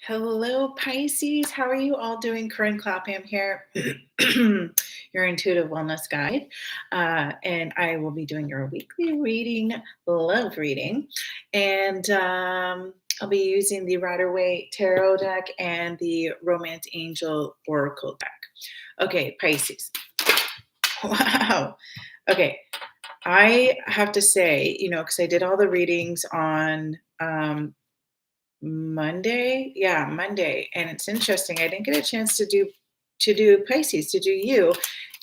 Hello, Pisces. How are you all doing? Corinne Clapham here, your intuitive wellness guide. And I will be doing your weekly reading, love reading. And I'll be using the Waite Tarot deck and the Romance Angel Oracle deck. Okay, Pisces. Wow. Okay. I have to say, because I did all the readings on Monday? Yeah, Monday. And it's interesting. I didn't get a chance to do Pisces, to do you.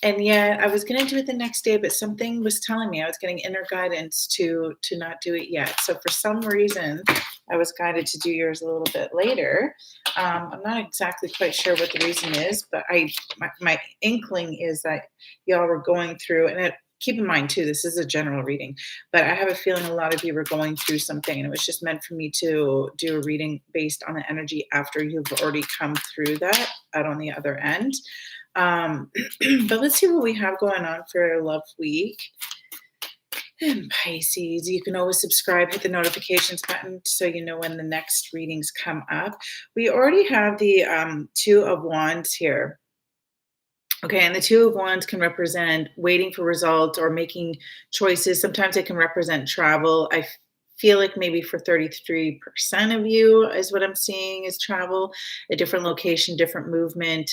And yet I was gonna do it the next day, but something was telling me I was getting inner guidance to not do it yet. So for some reason, I was guided to do yours a little bit later. I'm not exactly quite sure what the reason is, but my inkling is that y'all were going through, and keep in mind too, this is a general reading, but I have a feeling a lot of you were going through something, and it was just meant for me to do a reading based on the energy after you've already come through that out on the other end. But let's see what we have going on for Love Week. And Pisces, you can always subscribe, hit the notifications button so you know when the next readings come up. We already have the Two of Wands here. Okay, and the Two of Wands can represent waiting for results or making choices. Sometimes it can represent travel. I feel like maybe for 33% of you is what I'm seeing is travel, a different location, different movement.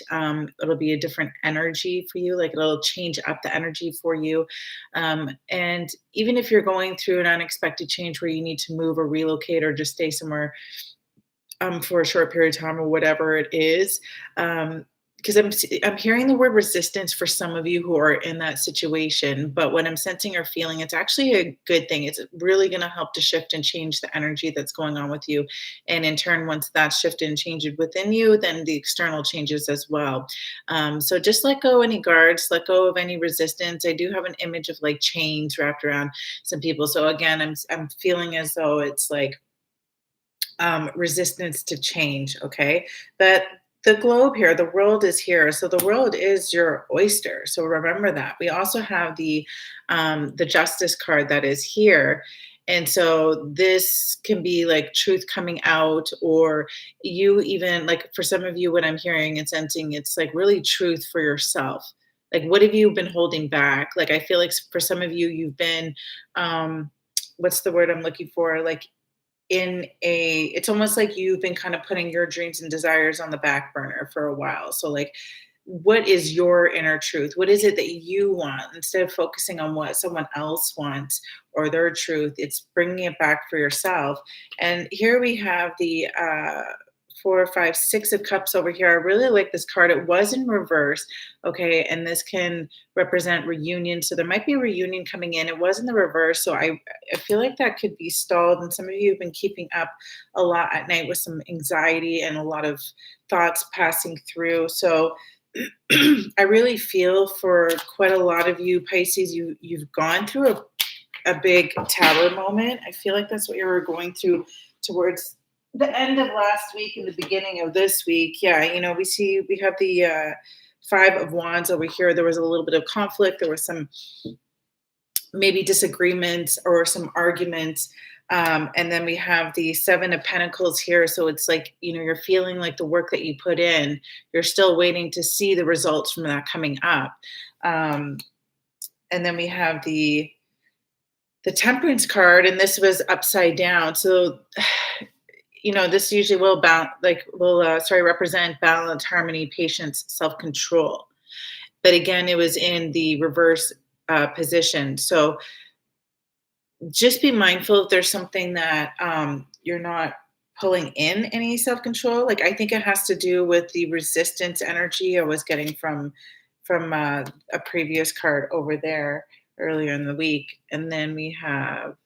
It'll be a different energy for you, like it'll change up the energy for you. And even if you're going through an unexpected change where you need to move or relocate or just stay somewhere for a short period of time or whatever it is, because I'm hearing the word resistance for some of you who are in that situation, but what I'm sensing or feeling, it's actually a good thing. It's really going to help to shift and change the energy that's going on with you. And in turn, once that's shifted and changed within you, then the external changes as well. So just let go any guards, let go of any resistance. I do have an image of like chains wrapped around some people. So again, I'm feeling as though it's like resistance to change. Okay, but the globe here, the world is here, so the world is your oyster, so remember that. We also have the Justice card that is here, and so this can be like truth coming out, or you even, like, for some of you, what I'm hearing and sensing, it's like really truth for yourself. Like, what have you been holding back? Like, I feel like for some of you, you've been what's the word I'm looking for, like, it's almost like you've been kind of putting your dreams and desires on the back burner for a while. So like, what is your inner truth? What is it that you want? Instead of focusing on what someone else wants or their truth, it's bringing it back for yourself. And here we have the 4, 5, 6 of cups over here. I really like this card. It was in reverse. Okay. And this can represent reunion. So there might be a reunion coming in. It was in the reverse. So I feel like that could be stalled. And some of you have been keeping up a lot at night with some anxiety and a lot of thoughts passing through. So I really feel for quite a lot of you, Pisces, you've gone through a big tower moment. I feel like that's what you were going through towards the end of last week and the beginning of this week. Yeah, we have the Five of Wands over here. There was a little bit of conflict. There was some maybe disagreements or some arguments. And then we have the Seven of Pentacles here. So it's like, you're feeling like the work that you put in, you're still waiting to see the results from that coming up. And then we have the Temperance card, and this was upside down. So this usually will represent balance, harmony, patience, self-control. But again, it was in the reverse position. So just be mindful if there's something that you're not pulling in any self-control. Like, I think it has to do with the resistance energy I was getting from a previous card over there earlier in the week. And then we have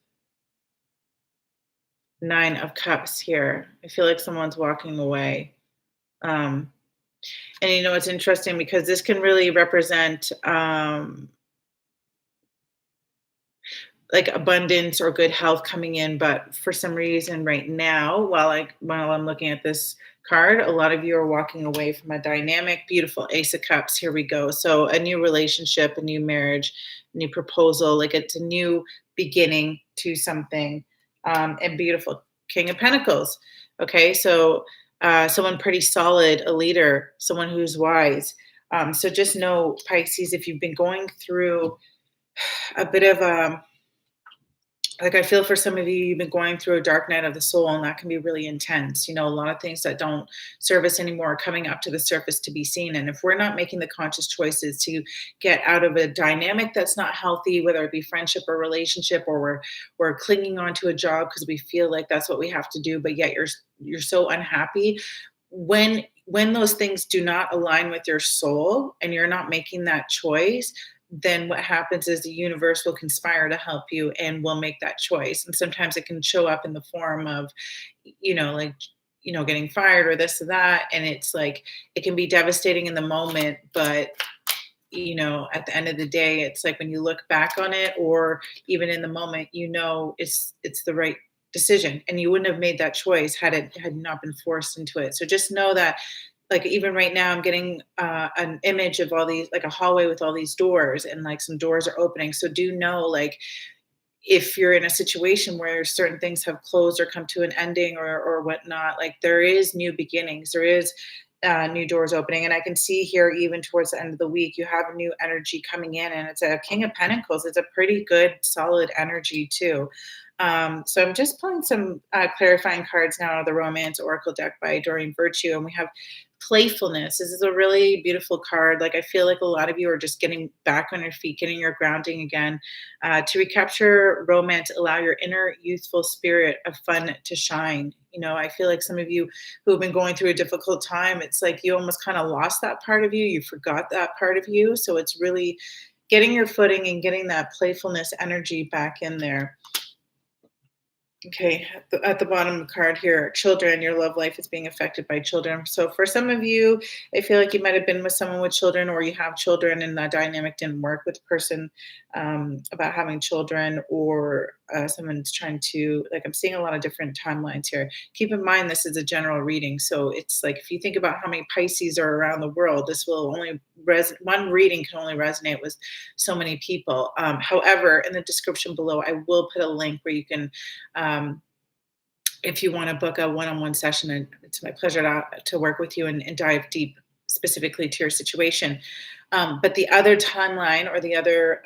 Nine of Cups here. I feel like someone's walking away. And it's interesting because this can really represent like abundance or good health coming in. But for some reason right now, while I'm looking at this card, a lot of you are walking away from a dynamic, beautiful Ace of Cups. Here we go. So a new relationship, a new marriage, a new proposal, like it's a new beginning to something. And beautiful King of Pentacles. Okay, so someone pretty solid, a leader, someone who's wise. So just know, Pisces, if you've been going through a bit of a, like, I feel for some of you, you've been going through a dark night of the soul, and that can be really intense. A lot of things that don't serve us anymore are coming up to the surface to be seen. And if we're not making the conscious choices to get out of a dynamic that's not healthy, whether it be friendship or relationship, or we're clinging on to a job because we feel like that's what we have to do, but yet you're so unhappy. When those things do not align with your soul and you're not making that choice, then what happens is the universe will conspire to help you and will make that choice. And sometimes it can show up in the form of, like, getting fired or this or that. And it's like, it can be devastating in the moment, but at the end of the day, it's like when you look back on it, or even in the moment, it's the right decision, and you wouldn't have made that choice had it had not been forced into it. So just know that, like, even right now, I'm getting an image of all these, like a hallway with all these doors, and like some doors are opening. So do know, like, if you're in a situation where certain things have closed or come to an ending, or whatnot, like, there is new beginnings, there is new doors opening. And I can see here, even towards the end of the week, you have a new energy coming in, and it's a King of Pentacles. It's a pretty good, solid energy too. So I'm just pulling some clarifying cards now out of the Romance Oracle deck by Doreen Virtue, and we have playfulness. This is a really beautiful card. Like, I feel like a lot of you are just getting back on your feet, getting your grounding again. To recapture romance, allow your inner youthful spirit of fun to shine. I feel like some of you who have been going through a difficult time, it's like you almost kind of lost that part of you. You forgot that part of you. So it's really getting your footing and getting that playfulness energy back in there. Okay, at the bottom of the card here, children, your love life is being affected by children. So for some of you, I feel like you might have been with someone with children, or you have children and that dynamic didn't work with the person about having children, or someone's trying to, like, I'm seeing a lot of different timelines here. Keep in mind, this is a general reading. So it's like, if you think about how many Pisces are around the world, this will only, one reading can only resonate with so many people. However, in the description below, I will put a link where you can, if you want to book a one-on-one session, and it's my pleasure to work with you and dive deep specifically to your situation. But the other timeline, or the other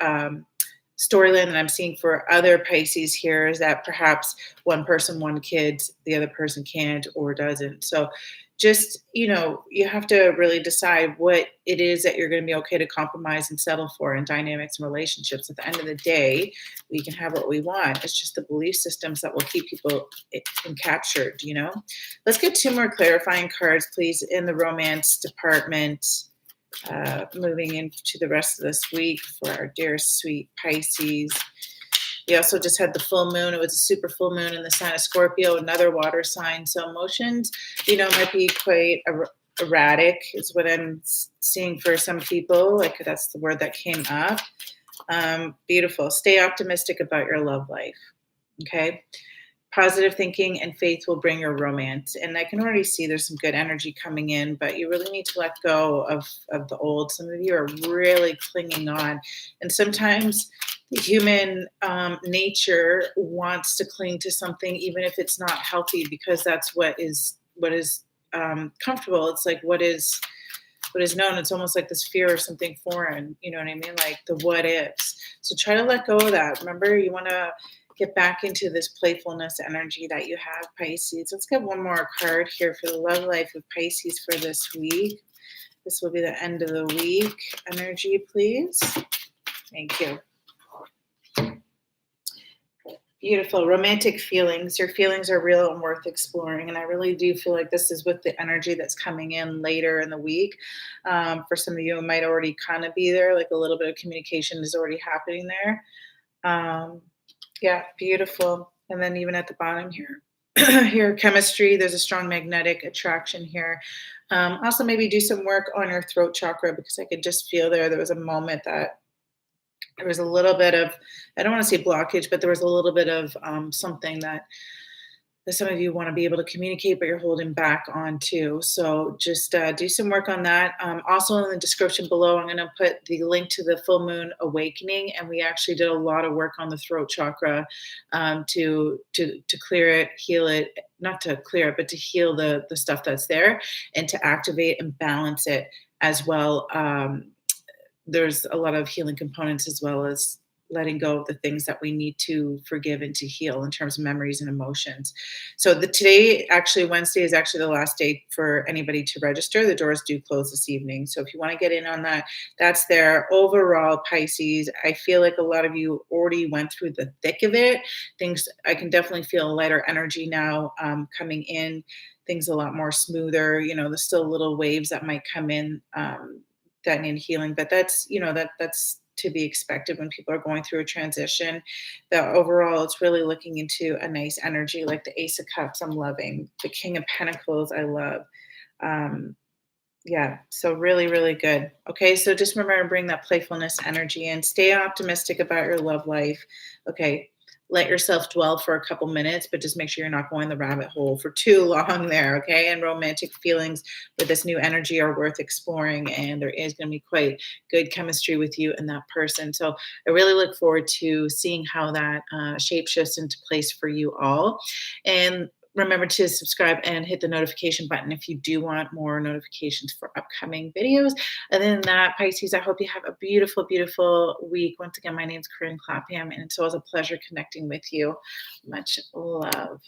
storyline that I'm seeing for other Pisces here, is that perhaps one person wanted kids, the other person can't or doesn't. So just, you have to really decide what it is that you're going to be okay to compromise and settle for in dynamics and relationships. At the end of the day, we can have what we want. It's just the belief systems that will keep people captured. Let's get two more clarifying cards, please, in the romance department. Moving into the rest of this week for our dear sweet Pisces. We also just had the full moon. It was a super full moon in the sign of Scorpio, another water sign. So emotions, might be quite erratic, is what I'm seeing for some people. Like, that's the word that came up. Beautiful. Stay optimistic about your love life. Okay. Positive thinking and faith will bring your romance. And I can already see there's some good energy coming in, but you really need to let go of the old. Some of you are really clinging on. And sometimes the human nature wants to cling to something, even if it's not healthy, because that's what is comfortable. It's like what is known. It's almost like this fear of something foreign. You know what I mean? Like the what ifs. So try to let go of that. Remember, you want to get back into this playfulness energy that you have, Pisces. Let's get one more card here for the love life of Pisces for this week. This will be the end of the week energy, please. Thank you. Beautiful. Romantic feelings. Your feelings are real and worth exploring. And I really do feel like this is with the energy that's coming in later in the week. For some of you, it might already kind of be there, like a little bit of communication is already happening there. Yeah, beautiful. And then even at the bottom here, here, chemistry, there's a strong magnetic attraction here. Also, maybe do some work on your throat chakra, because I could just feel there was a moment that there was a little bit of, I don't want to say blockage, but there was a little bit of something that that some of you want to be able to communicate, but you're holding back on too. So just do some work on that. Also, in the description below, I'm going to put the link to the full moon awakening, and we actually did a lot of work on the throat chakra to clear it, heal it, not to clear it, but to heal the stuff that's there, and to activate and balance it as well. There's a lot of healing components as well as letting go of the things that we need to forgive and to heal in terms of memories and emotions. So today, actually Wednesday, is actually the last day for anybody to register. The doors do close this evening. So if you want to get in on that, that's there. Overall, Pisces, I feel like a lot of you already went through the thick of it. Things, I can definitely feel a lighter energy now coming in. Things a lot more smoother. There's still little waves that might come in that need healing, but that's to be expected when people are going through a transition. That overall, it's really looking into a nice energy, like the Ace of Cups I'm loving, the King of Pentacles I love. Yeah, so really, really good. Okay, so just remember to bring that playfulness energy in. Stay optimistic about your love life. Okay, let yourself dwell for a couple minutes, but just make sure you're not going the rabbit hole for too long there. Okay, and romantic feelings with this new energy are worth exploring, and there is going to be quite good chemistry with you and that person. So I really look forward to seeing how that shape shifts into place for you all. And remember to subscribe and hit the notification button if you do want more notifications for upcoming videos. Other than that, Pisces, I hope you have a beautiful, beautiful week. Once again, my name is Corinne Clapham, and it's always a pleasure connecting with you. Much love.